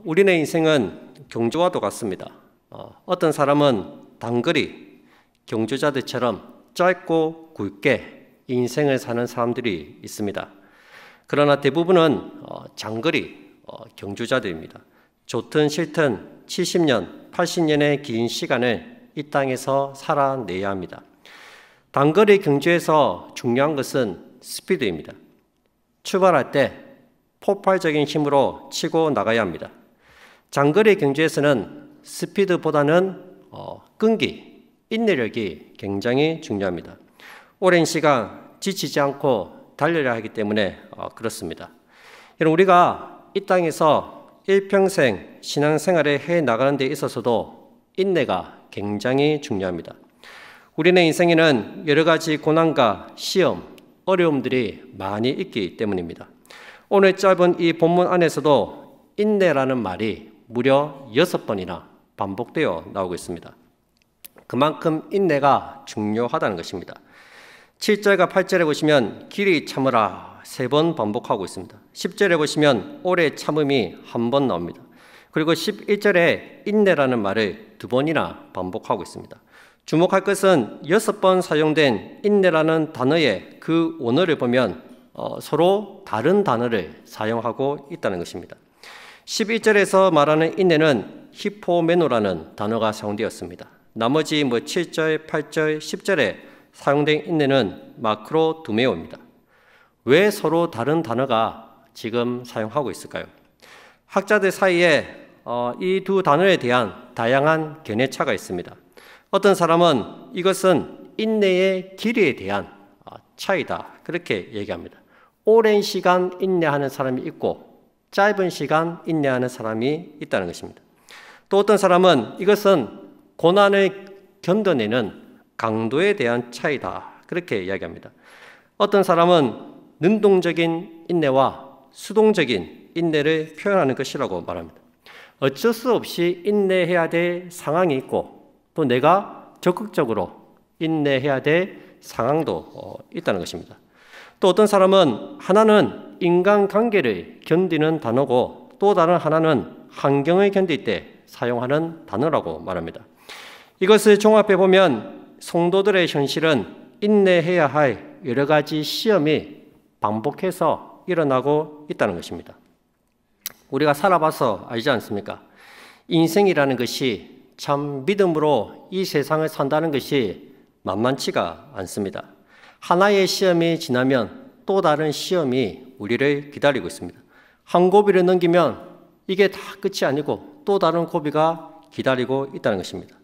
우리네 인생은 경주와도 같습니다. 어떤 사람은 단거리 경주자들처럼 짧고 굵게 인생을 사는 사람들이 있습니다. 그러나 대부분은 장거리 경주자들입니다. 좋든 싫든 70년, 80년의 긴 시간을 이 땅에서 살아내야 합니다. 단거리 경주에서 중요한 것은 스피드입니다. 출발할 때 폭발적인 힘으로 치고 나가야 합니다. 장거리 경주에서는 스피드보다는 끈기, 인내력이 굉장히 중요합니다. 오랜 시간 지치지 않고 달려야 하기 때문에 그렇습니다. 여러분, 우리가 이 땅에서 일평생 신앙생활을 해 나가는 데 있어서도 인내가 굉장히 중요합니다. 우리네 인생에는 여러 가지 고난과 시험, 어려움들이 많이 있기 때문입니다. 오늘 짧은 이 본문 안에서도 인내라는 말이 무려 6번이나 반복되어 나오고 있습니다. 그만큼 인내가 중요하다는 것입니다. 7절과 8절에 보시면 길이 참으라 3번 반복하고 있습니다. 10절에 보시면 오래 참음이 1번 나옵니다. 그리고 11절에 인내라는 말을 2번이나 반복하고 있습니다. 주목할 것은 6번 사용된 인내라는 단어의 그 원어를 보면 서로 다른 단어를 사용하고 있다는 것입니다. 11절에서 말하는 인내는 히포메노라는 단어가 사용되었습니다. 나머지 7절, 8절, 10절에 사용된 인내는 마크로두메오입니다. 왜 서로 다른 단어가 지금 사용하고 있을까요? 학자들 사이에 이 두 단어에 대한 다양한 견해차가 있습니다. 어떤 사람은 이것은 인내의 길이에 대한 차이다, 그렇게 얘기합니다. 오랜 시간 인내하는 사람이 있고 짧은 시간 인내하는 사람이 있다는 것입니다. 또 어떤 사람은 이것은 고난을 견뎌내는 강도에 대한 차이다, 그렇게 이야기합니다. 어떤 사람은 능동적인 인내와 수동적인 인내를 표현하는 것이라고 말합니다. 어쩔 수 없이 인내해야 될 상황이 있고 또 내가 적극적으로 인내해야 될 상황도 있다는 것입니다. 또 어떤 사람은 하나는 인간관계를 견디는 단어고 또 다른 하나는 환경을 견딜 때 사용하는 단어라고 말합니다. 이것을 종합해 보면 성도들의 현실은 인내해야 할 여러 가지 시험이 반복해서 일어나고 있다는 것입니다. 우리가 살아봐서 알지 않습니까? 인생이라는 것이 참 믿음으로 이 세상을 산다는 것이 만만치가 않습니다. 하나의 시험이 지나면 또 다른 시험이 우리를 기다리고 있습니다. 한 고비를 넘기면 이게 다 끝이 아니고 또 다른 고비가 기다리고 있다는 것입니다.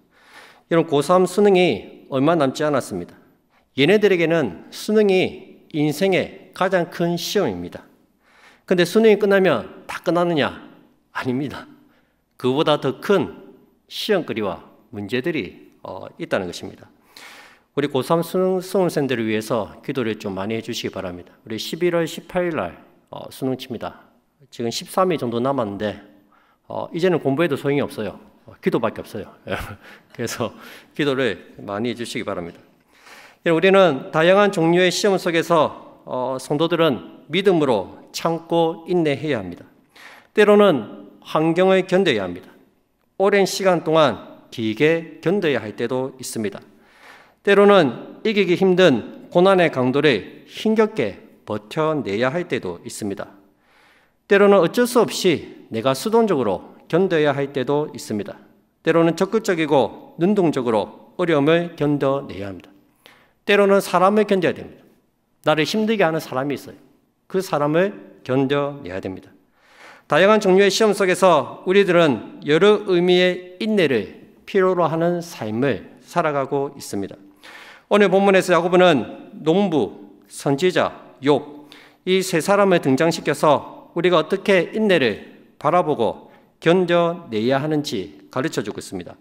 여러분, 고3 수능이 얼마 남지 않았습니다. 얘네들에게는 수능이 인생의 가장 큰 시험입니다. 근데 수능이 끝나면 다 끝나느냐? 아닙니다. 그보다 더 큰 시험거리와 문제들이 있다는 것입니다. 우리 고3 수능생들을 위해서 기도를 좀 많이 해주시기 바랍니다. 우리 11월 18일 날 수능 칩니다. 지금 13일 정도 남았는데 이제는 공부해도 소용이 없어요. 기도밖에 없어요. 그래서 기도를 많이 해주시기 바랍니다. 우리는 다양한 종류의 시험 속에서 성도들은 믿음으로 참고 인내해야 합니다. 때로는 환경을 견뎌야 합니다. 오랜 시간 동안 길게 견뎌야 할 때도 있습니다. 때로는 이기기 힘든 고난의 강도를 힘겹게 버텨내야 할 때도 있습니다. 때로는 어쩔 수 없이 내가 수동적으로 견뎌야 할 때도 있습니다. 때로는 적극적이고 능동적으로 어려움을 견뎌내야 합니다. 때로는 사람을 견뎌야 됩니다. 나를 힘들게 하는 사람이 있어요. 그 사람을 견뎌내야 됩니다. 다양한 종류의 시험 속에서 우리들은 여러 의미의 인내를 필요로 하는 삶을 살아가고 있습니다. 오늘 본문에서 야고보는 농부, 선지자, 욥, 이 세 사람을 등장시켜서 우리가 어떻게 인내를 바라보고 견뎌내야 하는지 가르쳐주고 있습니다.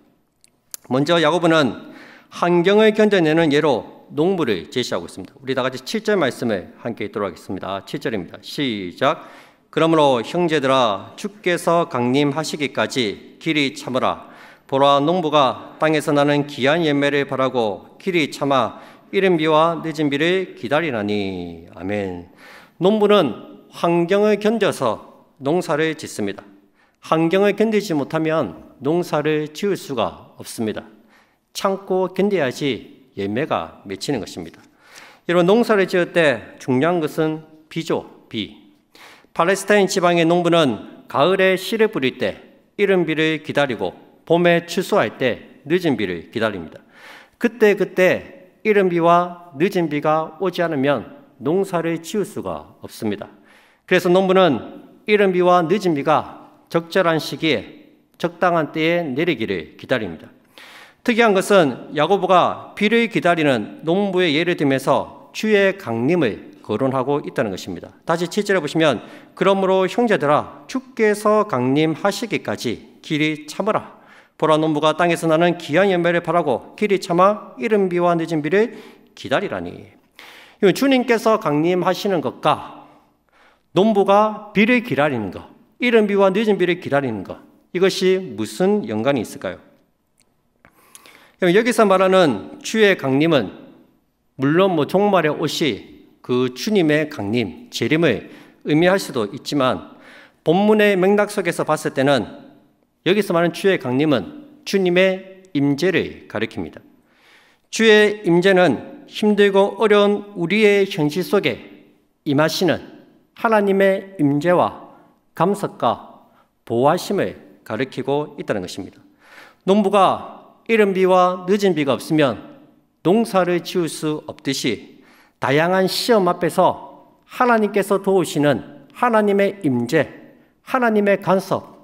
먼저 야고보는 환경을 견뎌내는 예로 농부를 제시하고 있습니다. 우리 다 같이 7절 말씀을 함께 읽도록 하겠습니다. 7절입니다. 시작. 그러므로 형제들아, 주께서 강림하시기까지 길이 참으라. 보라, 농부가 땅에서 나는 귀한 열매를 바라고 길이 참아 이른 비와 늦은 비를 기다리나니. 아멘. 농부는 환경을 견뎌서 농사를 짓습니다. 환경을 견디지 못하면 농사를 지을 수가 없습니다. 참고 견뎌야지 열매가 맺히는 것입니다. 여러분, 농사를 지을 때 중요한 것은 비죠, 비. 팔레스타인 지방의 농부는 가을에 씨를 뿌릴 때 이른 비를 기다리고 봄에 추수할 때 늦은 비를 기다립니다. 그때 이른 비와 늦은 비가 오지 않으면 농사를 지을 수가 없습니다. 그래서 농부는 이른 비와 늦은 비가 적절한 시기에 적당한 때에 내리기를 기다립니다. 특이한 것은 야고보가 비를 기다리는 농부의 예를 들면서 주의 강림을 거론하고 있다는 것입니다. 다시 7절에 보시면 그러므로 형제들아 주께서 강림하시기까지 길이 참으라. 보라, 농부가 땅에서 나는 귀한 열매를 바라고 길이 참아 이른 비와 늦은 비를 기다리라니. 주님께서 강림하시는 것과 농부가 비를 기다리는 것, 이른 비와 늦은 비를 기다리는 것, 이것이 무슨 연관이 있을까요? 여기서 말하는 주의 강림은 물론 종말의 옷이 그 주님의 강림, 재림을 의미할 수도 있지만 본문의 맥락 속에서 봤을 때는 여기서 말하는 주의 강림은 주님의 임재를 가리킵니다. 주의 임재는 힘들고 어려운 우리의 현실 속에 임하시는 하나님의 임재와 감석과 보호하심을 가리키고 있다는 것입니다. 농부가 이른 비와 늦은 비가 없으면 농사를 지을 수 없듯이 다양한 시험 앞에서 하나님께서 도우시는 하나님의 임재, 하나님의 간섭,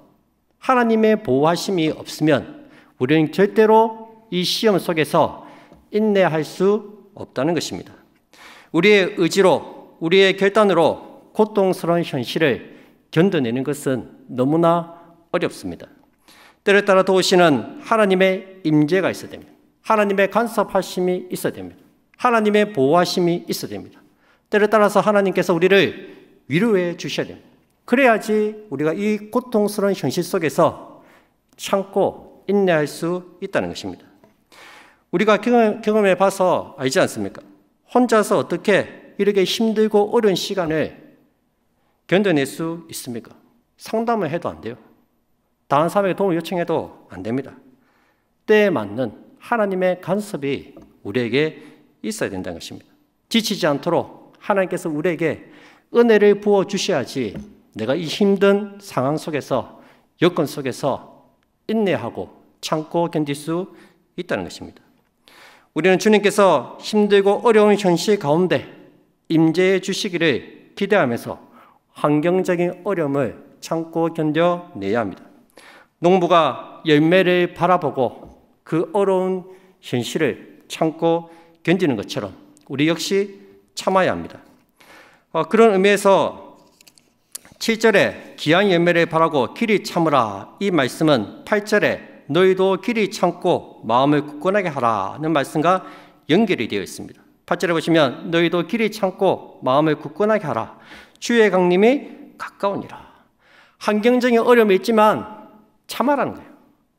하나님의 보호하심이 없으면 우리는 절대로 이 시험 속에서 인내할 수 없다는 것입니다. 우리의 의지로, 우리의 결단으로 고통스러운 현실을 견뎌내는 것은 너무나 어렵습니다. 때를 따라 도우시는 하나님의 임재가 있어야 됩니다. 하나님의 간섭하심이 있어야 됩니다. 하나님의 보호하심이 있어야 됩니다. 때를 따라서 하나님께서 우리를 위로해 주셔야 됩니다. 그래야지 우리가 이 고통스러운 현실 속에서 참고 인내할 수 있다는 것입니다. 우리가 경험해 봐서 알지 않습니까? 혼자서 어떻게 이렇게 힘들고 어려운 시간을 견뎌낼 수 있습니까? 상담을 해도 안 돼요. 다른 사람에게 도움을 요청해도 안 됩니다. 때에 맞는 하나님의 간섭이 우리에게 있어야 된다는 것입니다. 지치지 않도록 하나님께서 우리에게 은혜를 부어주셔야지 내가 이 힘든 상황 속에서, 여건 속에서 인내하고 참고 견딜 수 있다는 것입니다. 우리는 주님께서 힘들고 어려운 현실 가운데 임재해 주시기를 기대하면서 환경적인 어려움을 참고 견뎌내야 합니다. 농부가 열매를 바라보고 그 어려운 현실을 참고 견디는 것처럼 우리 역시 참아야 합니다. 그런 의미에서 7절에 귀한 열매를 바라고 길이 참으라, 이 말씀은 8절에 너희도 길이 참고 마음을 굳건하게 하라는 말씀과 연결이 되어 있습니다. 8절에 보시면 너희도 길이 참고 마음을 굳건하게 하라, 주의 강림이 가까우니라. 환경적인 어려움이 있지만 참아라는 거예요.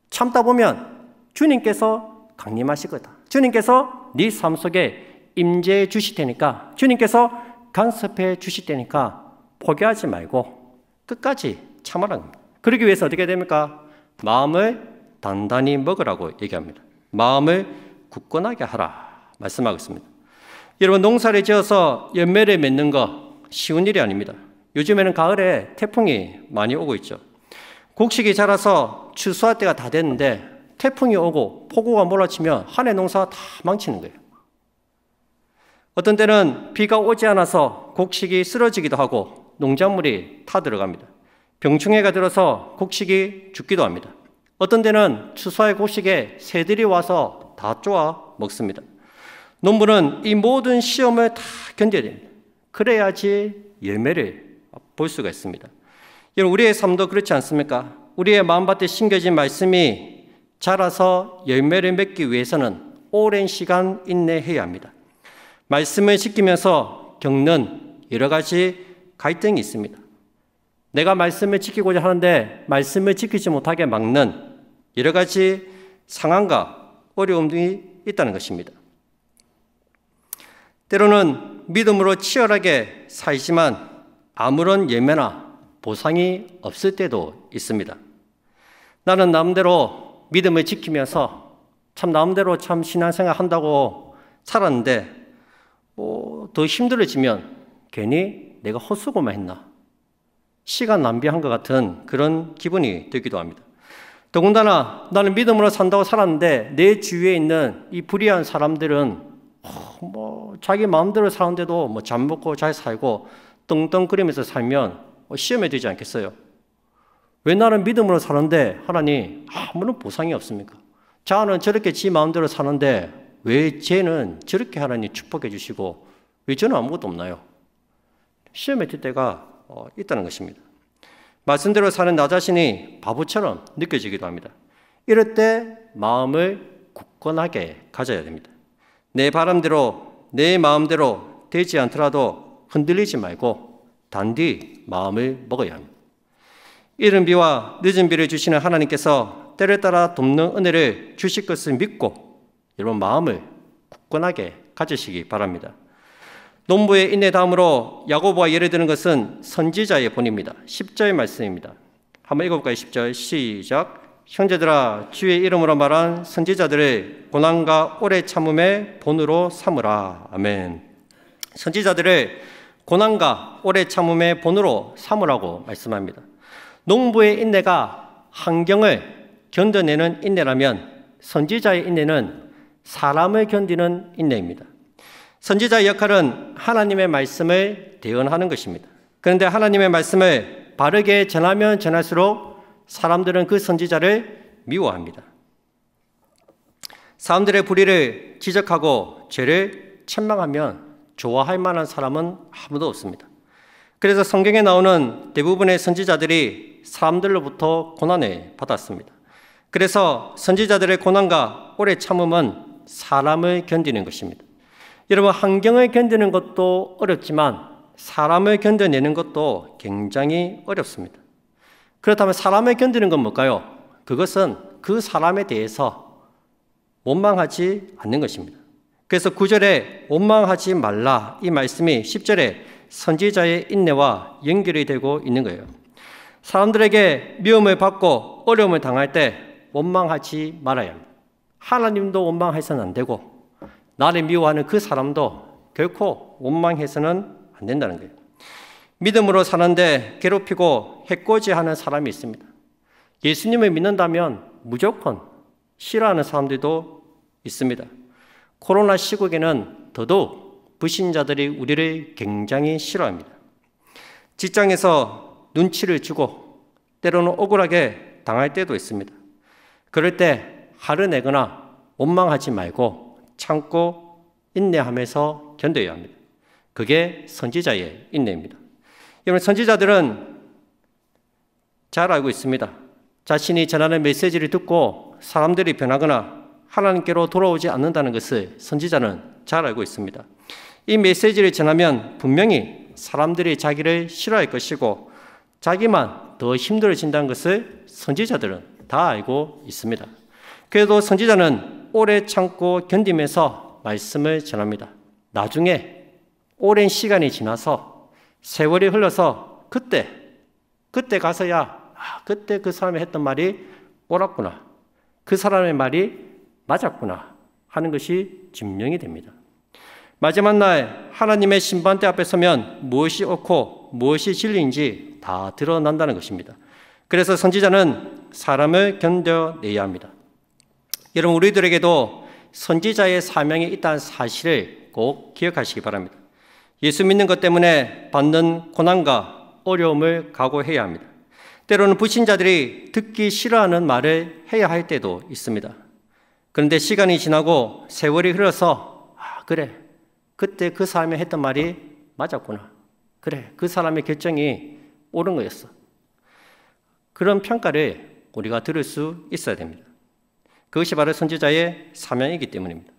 참다 보면 주님께서 강림하실 거다. 주님께서 네 삶 속에 임재해 주실 테니까, 주님께서 간섭해 주실 테니까 포기하지 말고 끝까지 참아라는 겁니다. 그러기 위해서 어떻게 됩니까? 마음을 단단히 먹으라고 얘기합니다. 마음을 굳건하게 하라 말씀하고 있습니다. 여러분, 농사를 지어서 열매를 맺는 거 쉬운 일이 아닙니다. 요즘에는 가을에 태풍이 많이 오고 있죠. 곡식이 자라서 추수할 때가 다 됐는데 태풍이 오고 폭우가 몰아치면 한 해 농사가 다 망치는 거예요. 어떤 때는 비가 오지 않아서 곡식이 쓰러지기도 하고 농작물이 타들어갑니다. 병충해가 들어서 곡식이 죽기도 합니다. 어떤 때는 추수할 곡식에 새들이 와서 다 쪼아 먹습니다. 농부는 이 모든 시험을 다 견뎌야 됩니다. 그래야지 열매를 볼 수가 있습니다. 여러분, 우리의 삶도 그렇지 않습니까? 우리의 마음밭에 심겨진 말씀이 자라서 열매를 맺기 위해서는 오랜 시간 인내해야 합니다. 말씀을 지키면서 겪는 여러 가지 갈등이 있습니다. 내가 말씀을 지키고자 하는데 말씀을 지키지 못하게 막는 여러 가지 상황과 어려움이 있다는 것입니다. 때로는 믿음으로 치열하게 살지만 아무런 예매나 보상이 없을 때도 있습니다. 나는 나름대로 믿음을 지키면서 참 나름대로 참 신앙생활 한다고 살았는데 더 힘들어지면 괜히 내가 헛수고만 했나, 시간 낭비한 것 같은 그런 기분이 들기도 합니다. 더군다나 나는 믿음으로 산다고 살았는데 내 주위에 있는 이 불의한 사람들은 자기 마음대로 사는데도 잘 먹고 잘 살고 떵떵거리면서 살면 시험에 들지 않겠어요? 왜 나는 믿음으로 사는데 하나님 아무런 보상이 없습니까? 자는 저렇게 지 마음대로 사는데 왜 쟤는 저렇게 하나님 축복해 주시고 왜 저는 아무것도 없나요? 시험에 들 때가 있다는 것입니다. 말씀대로 사는 나 자신이 바보처럼 느껴지기도 합니다. 이럴 때 마음을 굳건하게 가져야 됩니다. 내 바람대로 내 마음대로 되지 않더라도 흔들리지 말고 단디 마음을 먹어야 합니다. 이른 비와 늦은 비를 주시는 하나님께서 때를 따라 돕는 은혜를 주실 것을 믿고 여러분 마음을 굳건하게 가지시기 바랍니다. 농부의 인내 다음으로 야고보가 예를 드는 것은 선지자의 본입니다. 10절 말씀입니다. 한번 읽어볼까요? 10절 시작. 형제들아 주의 이름으로 말한 선지자들을 고난과 오래 참음의 본으로 삼으라. 아멘. 선지자들을 고난과 오래 참음의 본으로 삼으라고 말씀합니다. 농부의 인내가 환경을 견뎌내는 인내라면 선지자의 인내는 사람을 견디는 인내입니다. 선지자의 역할은 하나님의 말씀을 대언하는 것입니다. 그런데 하나님의 말씀을 바르게 전하면 전할수록 사람들은 그 선지자를 미워합니다. 사람들의 불의를 지적하고 죄를 책망하면 좋아할 만한 사람은 아무도 없습니다. 그래서 성경에 나오는 대부분의 선지자들이 사람들로부터 고난을 받았습니다. 그래서 선지자들의 고난과 오래 참음은 사람을 견디는 것입니다. 여러분, 환경을 견디는 것도 어렵지만 사람을 견뎌내는 것도 굉장히 어렵습니다. 그렇다면 사람을 견디는 건 뭘까요? 그것은 그 사람에 대해서 원망하지 않는 것입니다. 그래서 9절에 원망하지 말라 이 말씀이 10절에 선지자의 인내와 연결이 되고 있는 거예요. 사람들에게 미움을 받고 어려움을 당할 때 원망하지 말아야 합니다. 하나님도 원망해서는 안 되고 나를 미워하는 그 사람도 결코 원망해서는 안 된다는 거예요. 믿음으로 사는데 괴롭히고 해코지하는 사람이 있습니다. 예수님을 믿는다면 무조건 싫어하는 사람들도 있습니다. 코로나 시국에는 더더욱 불신자들이 우리를 굉장히 싫어합니다. 직장에서 눈치를 주고 때로는 억울하게 당할 때도 있습니다. 그럴 때 화를 내거나 원망하지 말고 참고 인내하면서 견뎌야 합니다. 그게 선지자의 인내입니다. 여러분, 선지자들은 잘 알고 있습니다. 자신이 전하는 메시지를 듣고 사람들이 변하거나 하나님께로 돌아오지 않는다는 것을 선지자는 잘 알고 있습니다. 이 메시지를 전하면 분명히 사람들이 자기를 싫어할 것이고 자기만 더 힘들어진다는 것을 선지자들은 다 알고 있습니다. 그래도 선지자는 오래 참고 견디면서 말씀을 전합니다. 나중에 오랜 시간이 지나서 세월이 흘러서 그때 가서야 그때 그 사람이 했던 말이 옳았구나, 그 사람의 말이 맞았구나 하는 것이 증명이 됩니다. 마지막 날 하나님의 심판대 앞에 서면 무엇이 옳고 무엇이 진리인지 다 드러난다는 것입니다. 그래서 선지자는 사람을 견뎌내야 합니다. 여러분, 우리들에게도 선지자의 사명이 있다는 사실을 꼭 기억하시기 바랍니다. 예수 믿는 것 때문에 받는 고난과 어려움을 각오해야 합니다. 때로는 불신자들이 듣기 싫어하는 말을 해야 할 때도 있습니다. 그런데 시간이 지나고 세월이 흘러서 그래, 그때 그 사람이 했던 말이 맞았구나, 그래, 그 사람의 결정이 옳은 거였어, 그런 평가를 우리가 들을 수 있어야 됩니다. 그것이 바로 선지자의 사명이기 때문입니다.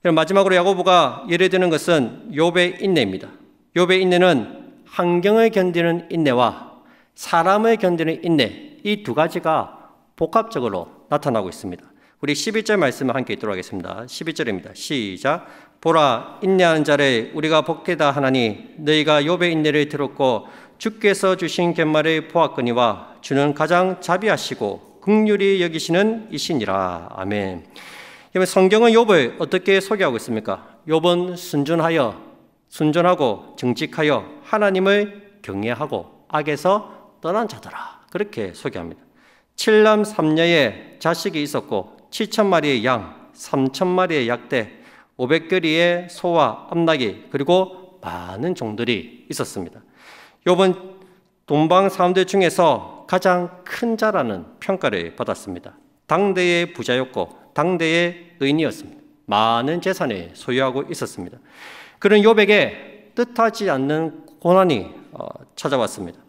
마지막으로 야고보가 예를 드는 것은 욥의 인내입니다. 욥의 인내는 환경을 견디는 인내와 사람을 견디는 인내, 이 두 가지가 복합적으로 나타나고 있습니다. 우리 11절 말씀을 함께 읽도록 하겠습니다. 11절입니다. 시작. 보라, 인내하는 자를 우리가 복되다 하나니 너희가 욥의 인내를 들었고 주께서 주신 결말을 보았거니와 주는 가장 자비하시고 긍휼히 여기시는 이시니라. 아멘. 성경은 욥을 어떻게 소개하고 있습니까? 욥은 순전하고 정직하여 하나님을 경외하고 악에서 떠난 자더라. 그렇게 소개합니다. 7남 3녀의 자식이 있었고 7,000마리의 양, 3,000마리의 약대, 500거리의 소와 암나귀, 그리고 많은 종들이 있었습니다. 욥은 동방 사람들 중에서 가장 큰 자라는 평가를 받았습니다. 당대의 부자였고 당대의 의인이었습니다. 많은 재산을 소유하고 있었습니다. 그런 욥에게 뜻하지 않는 고난이 찾아왔습니다.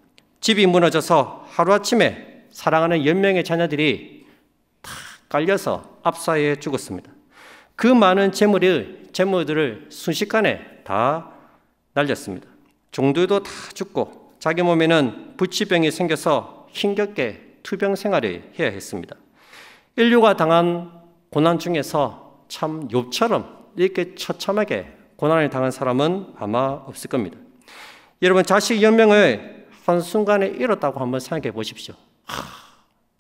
집이 무너져서 하루아침에 사랑하는 10명의 자녀들이 다 깔려서 압사해 죽었습니다. 그 많은 재물들을 순식간에 다 날렸습니다. 종들도 다 죽고 자기 몸에는 부치병이 생겨서 힘겹게 투병 생활을 해야 했습니다. 인류가 당한 고난 중에서 참 욥처럼 이렇게 처참하게 고난을 당한 사람은 아마 없을 겁니다. 여러분, 자식 10명을 한순간에 잃었다고 한번 생각해 보십시오.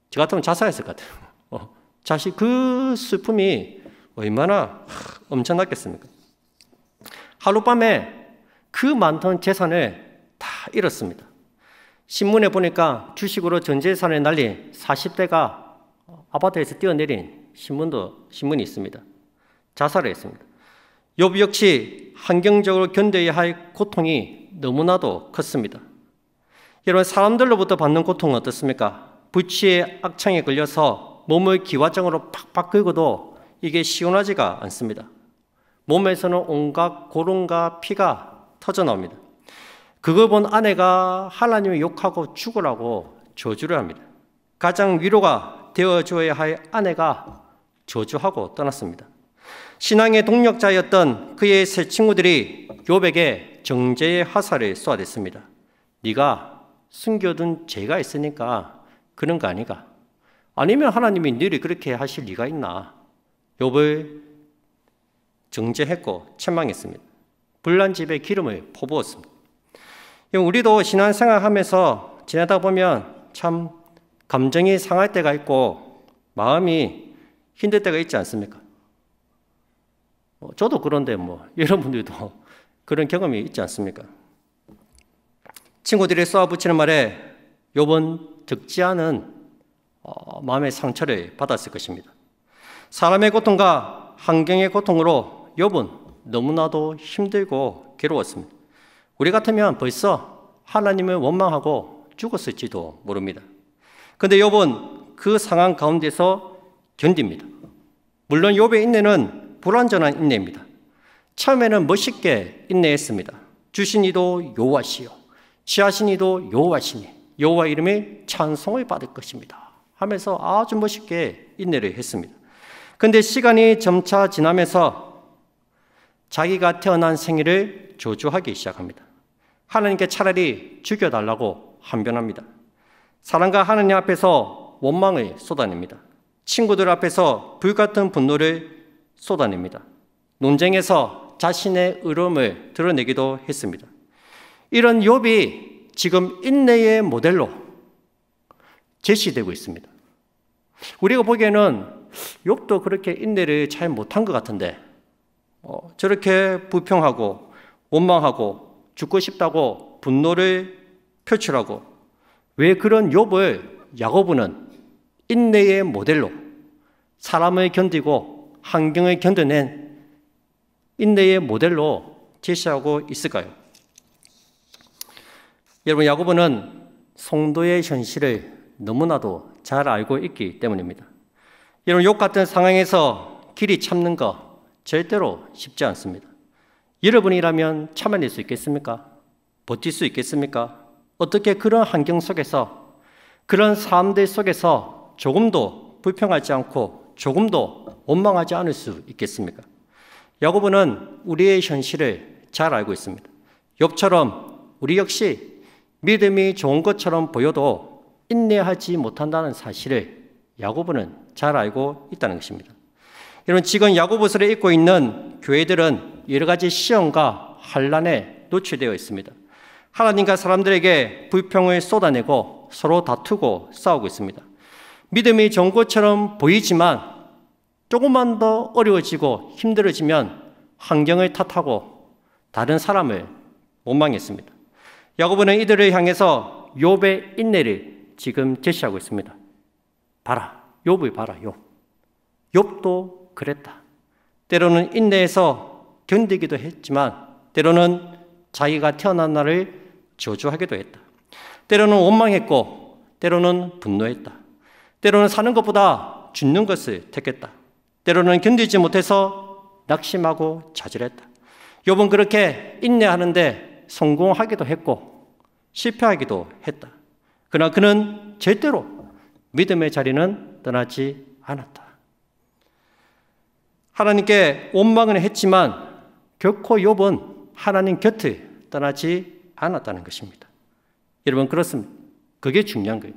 저 같으면 자살했을 것 같아요. 자식 그 슬픔이 얼마나 엄청났겠습니까? 하룻밤에 그 많던 재산을 다 잃었습니다. 신문에 보니까 주식으로 전 재산을 날린 40대가 아파트에서 뛰어내린 신문이 있습니다. 자살을 했습니다. 욥 역시 환경적으로 견뎌야 할 고통이 너무나도 컸습니다. 여러분, 사람들로부터 받는 고통은 어떻습니까? 부치의 악창에 걸려서 몸을 기와장으로 팍팍 긁어도 이게 시원하지가 않습니다. 몸에서는 온갖 고름과 피가 터져나옵니다. 그걸 본 아내가 하나님을 욕하고 죽으라고 저주를 합니다. 가장 위로가 되어줘야 할 아내가 저주하고 떠났습니다. 신앙의 동력자였던 그의 세 친구들이 욥에게 정죄의 화살을 쏘아댔습니다. 네가 숨겨둔 죄가 있으니까 그런 거 아니가? 아니면 하나님이 너를 그렇게 하실 리가 있나? 욥을 정죄했고 책망했습니다. 불난 집에 기름을 퍼부었습니다. 우리도 신앙생활하면서 지내다 보면 참 감정이 상할 때가 있고 마음이 힘들 때가 있지 않습니까? 저도 그런데 여러분들도 그런 경험이 있지 않습니까? 친구들이 쏘아붙이는 말에 욥은 적지 않은 마음의 상처를 받았을 것입니다. 사람의 고통과 환경의 고통으로 욥은 너무나도 힘들고 괴로웠습니다. 우리 같으면 벌써 하나님을 원망하고 죽었을지도 모릅니다. 그런데 욥은 그 상황 가운데서 견딥니다. 물론 욥의 인내는 불완전한 인내입니다. 처음에는 멋있게 인내했습니다. 주신 이도 여호와시요 취하신 이도 여호와시니 여호와 이름에 찬송을 받을 것입니다 하면서 아주 멋있게 인내를 했습니다. 그런데 시간이 점차 지나면서 자기가 태어난 생일을 저주하기 시작합니다. 하나님께 차라리 죽여달라고 한변합니다. 사랑과 하나님 앞에서 원망을 쏟아냅니다. 친구들 앞에서 불같은 분노를 쏟아냅니다. 논쟁에서 자신의 의로움을 드러내기도 했습니다. 이런 욥이 지금 인내의 모델로 제시되고 있습니다. 우리가 보기에는 욥도 그렇게 인내를 잘 못한 것 같은데 저렇게 불평하고 원망하고 죽고 싶다고 분노를 표출하고 왜 그런 욥을 야고보는 인내의 모델로 사람을 견디고 환경을 견뎌낸 인내의 모델로 제시하고 있을까요? 여러분, 야고보는 성도의 현실을 너무나도 잘 알고 있기 때문입니다. 여러분, 욥 같은 상황에서 길이 참는 거 절대로 쉽지 않습니다. 여러분이라면 참아낼 수 있겠습니까? 버틸 수 있겠습니까? 어떻게 그런 환경 속에서 그런 사람들 속에서 조금도 불평하지 않고 조금도 원망하지 않을 수 있겠습니까? 야고보는 우리의 현실을 잘 알고 있습니다. 욥처럼 우리 역시 믿음이 좋은 것처럼 보여도 인내하지 못한다는 사실을 야고보는 잘 알고 있다는 것입니다. 여러분, 지금 야고보서를 읽고 있는 교회들은 여러 가지 시험과 환난에 노출되어 있습니다. 하나님과 사람들에게 불평을 쏟아내고 서로 다투고 싸우고 있습니다. 믿음이 좋은 것처럼 보이지만 조금만 더 어려워지고 힘들어지면 환경을 탓하고 다른 사람을 원망했습니다. 야고보는 이들을 향해서 욥의 인내를 지금 제시하고 있습니다. 봐라, 욥을 봐라, 욥. 욥도 그랬다. 때로는 인내해서 견디기도 했지만 때로는 자기가 태어난 날을 저주하기도 했다. 때로는 원망했고 때로는 분노했다. 때로는 사는 것보다 죽는 것을 택했다. 때로는 견디지 못해서 낙심하고 좌절했다. 욥은 그렇게 인내하는데 성공하기도 했고 실패하기도 했다. 그러나 그는 절대로 믿음의 자리는 떠나지 않았다. 하나님께 원망을 했지만 결코 욥은 하나님 곁을 떠나지 않았다는 것입니다. 여러분, 그렇습니다. 그게 중요한 거예요.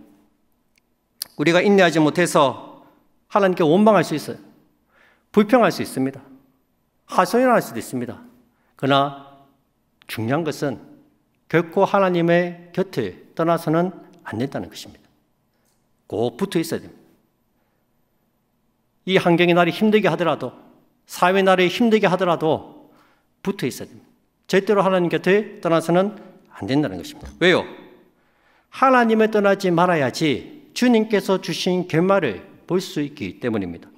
우리가 인내하지 못해서 하나님께 원망할 수 있어요. 불평할 수 있습니다. 하소연할 수도 있습니다. 그러나 중요한 것은 결코 하나님의 곁을 떠나서는 안 된다는 것입니다. 꼭 붙어 있어야 됩니다. 이 환경이 나를 힘들게 하더라도, 사회 나를 힘들게 하더라도 붙어 있어야 됩니다. 절대로 하나님 곁을 떠나서는 안 된다는 것입니다. 왜요? 하나님을 떠나지 말아야지 주님께서 주신 결말을 볼 수 있기 때문입니다.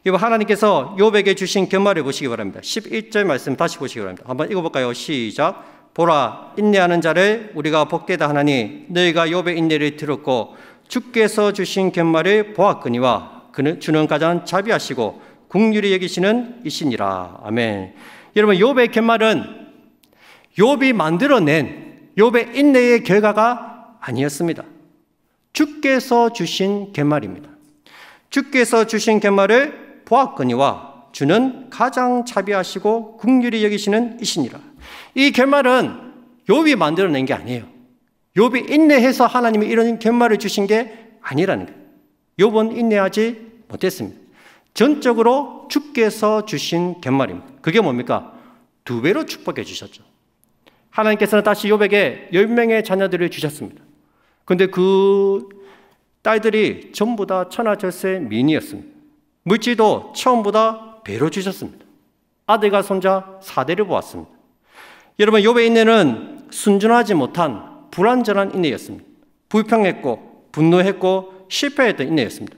이번 하나님께서 욥에게 주신 결말을 보시기 바랍니다. 11절 말씀 다시 보시기 바랍니다. 한번 읽어볼까요? 시작. 보라, 인내하는 자를 우리가 복되다 하나니 너희가 욥의 인내를 들었고 주께서 주신 결말을 보았거니와 그는 주는 가장 자비하시고 긍휼히 여기시는 이시니라. 아멘. 여러분, 욥의 결말은 욥이 만들어낸 욥의 인내의 결과가 아니었습니다. 주께서 주신 결말입니다. 주께서 주신 결말을 보았거니와 주는 가장 자비하시고 긍휼히 여기시는 이시니라. 이 결말은 욥이 만들어낸 게 아니에요. 욥이 인내해서 하나님이 이런 결말을 주신 게 아니라는 거예요. 욥은 인내하지 못했습니다. 전적으로 주께서 주신 결말입니다. 그게 뭡니까? 2배로 축복해 주셨죠. 하나님께서는 다시 욥에게 10명의 자녀들을 주셨습니다. 그런데 그 딸들이 전부 다 천하절세 미인이었습니다. 물질도 처음보다 배로 주셨습니다. 아들과 손자 4대를 보았습니다. 여러분, 욥의 인내는 순전하지 못한 불완전한 인내였습니다. 불평했고 분노했고 실패했던 인내였습니다.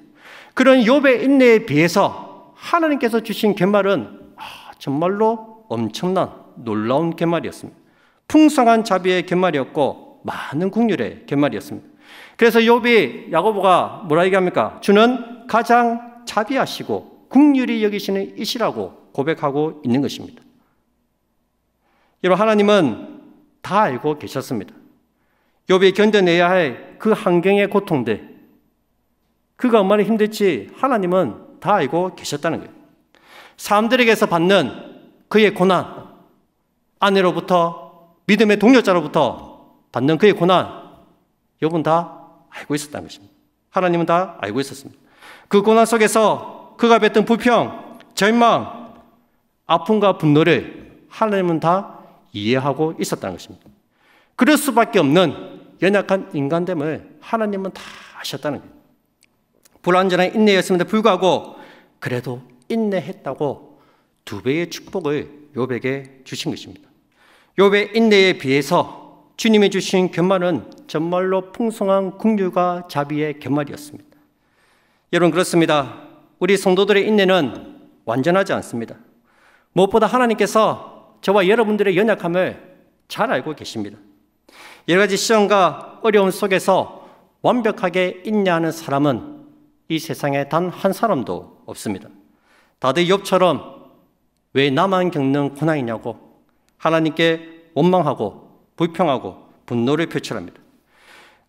그런 욥의 인내에 비해서 하나님께서 주신 결말은 정말로 엄청난 놀라운 결말이었습니다. 풍성한 자비의 결말이었고 많은 긍휼의 결말이었습니다. 그래서 욥이 야고보가 뭐라 얘기합니까? 주는 가장 자비하시고 긍휼히 여기시는 이시라고 고백하고 있는 것입니다. 여러분, 하나님은 다 알고 계셨습니다. 욥이 견뎌내야 할 그 환경의 고통들, 그가 얼마나 힘들지 하나님은 다 알고 계셨다는 거예요. 사람들에게서 받는 그의 고난, 아내로부터, 믿음의 동료자로부터 받는 그의 고난, 욥은 다 알고 있었다는 것입니다. 하나님은 다 알고 있었습니다. 그 고난 속에서 그가 뱉은 불평, 절망, 아픔과 분노를 하나님은 다 이해하고 있었다는 것입니다. 그럴 수밖에 없는 연약한 인간됨을 하나님은 다 아셨다는 거예요. 불완전한 인내였음에도 불구하고 그래도 인내했다고 2배의 축복을 욥에게 주신 것입니다. 욥의 인내에 비해서 주님이 주신 결말은 정말로 풍성한 긍휼과 자비의 결말이었습니다. 여러분, 그렇습니다. 우리 성도들의 인내는 완전하지 않습니다. 무엇보다 하나님께서 저와 여러분들의 연약함을 잘 알고 계십니다. 여러 가지 시험과 어려움 속에서 완벽하게 인내하는 사람은 이 세상에 단 한 사람도 없습니다. 다들 욥처럼 왜 나만 겪는 고난이냐고 하나님께 원망하고 불평하고 분노를 표출합니다.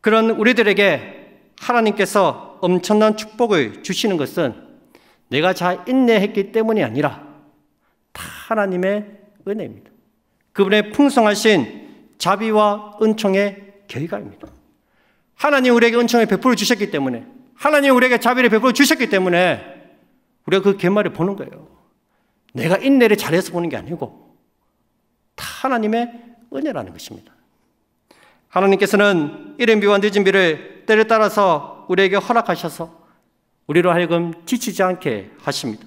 그런 우리들에게 하나님께서 엄청난 축복을 주시는 것은 내가 잘 인내했기 때문이 아니라 다 하나님의 은혜입니다. 그분의 풍성하신 자비와 은총의 결과입니다. 하나님 우리에게 은총을 베풀어 주셨기 때문에, 하나님 우리에게 자비를 베풀어 주셨기 때문에 우리가 그 결말을 보는 거예요. 내가 인내를 잘해서 보는 게 아니고 다 하나님의 은혜라는 것입니다. 하나님께서는 이른 비와 늦은 비를 때를 따라서 우리에게 허락하셔서 우리로 하여금 지치지 않게 하십니다.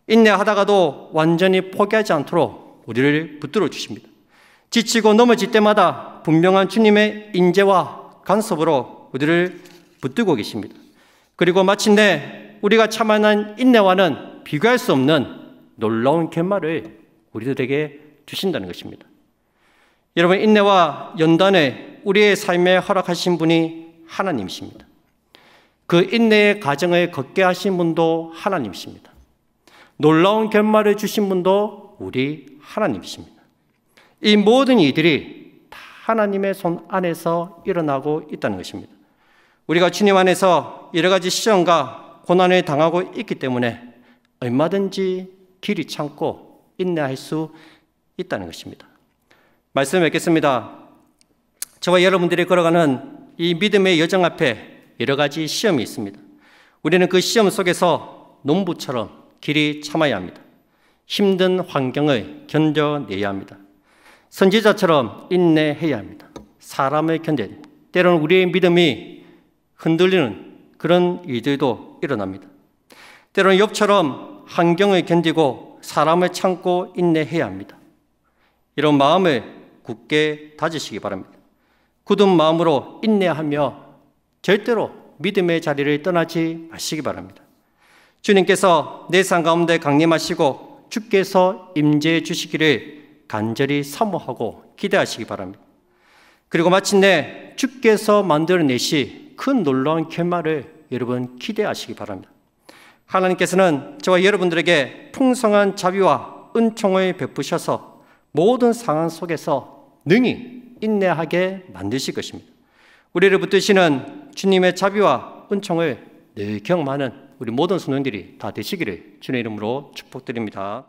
인내하다가도 완전히 포기하지 않도록 우리를 붙들어 주십니다. 지치고 넘어질 때마다 분명한 주님의 인재와 간섭으로 우리를 붙들고 계십니다. 그리고 마침내 우리가 참아낸 인내와는 비교할 수 없는 놀라운 결말을 우리들에게 주신다는 것입니다. 여러분, 인내와 연단을 우리의 삶에 허락하신 분이 하나님이십니다. 그 인내의 과정을 걷게 하신 분도 하나님이십니다. 놀라운 결말을 주신 분도 우리 하나님이십니다. 이 모든 이들이 다 하나님의 손 안에서 일어나고 있다는 것입니다. 우리가 주님 안에서 여러 가지 시험과 고난을 당하고 있기 때문에 얼마든지 길이 참고 인내할 수 있다는 것입니다. 말씀 맺겠습니다. 저와 여러분들이 걸어가는 이 믿음의 여정 앞에 여러 가지 시험이 있습니다. 우리는 그 시험 속에서 농부처럼 길이 참아야 합니다. 힘든 환경을 견뎌내야 합니다. 선지자처럼 인내해야 합니다. 사람을 견뎌야 합니다. 때로는 우리의 믿음이 흔들리는 그런 일들도 일어납니다. 때로는 욥처럼 환경을 견디고 사람을 참고 인내해야 합니다. 이런 마음을 굳게 다지시기 바랍니다. 굳은 마음으로 인내하며 절대로 믿음의 자리를 떠나지 마시기 바랍니다. 주님께서 내 삶 가운데 강림하시고 주께서 임재해 주시기를 간절히 사모하고 기대하시기 바랍니다. 그리고 마침내 주께서 만들어내시 큰 놀라운 결말을 여러분 기대하시기 바랍니다. 하나님께서는 저와 여러분들에게 풍성한 자비와 은총을 베푸셔서 모든 상황 속에서 능히 인내하게 만드실 것입니다. 우리를 붙드시는 주님의 자비와 은총을 늘 경험하는 우리 모든 성도님들이 다 되시기를 주님의 이름으로 축복드립니다.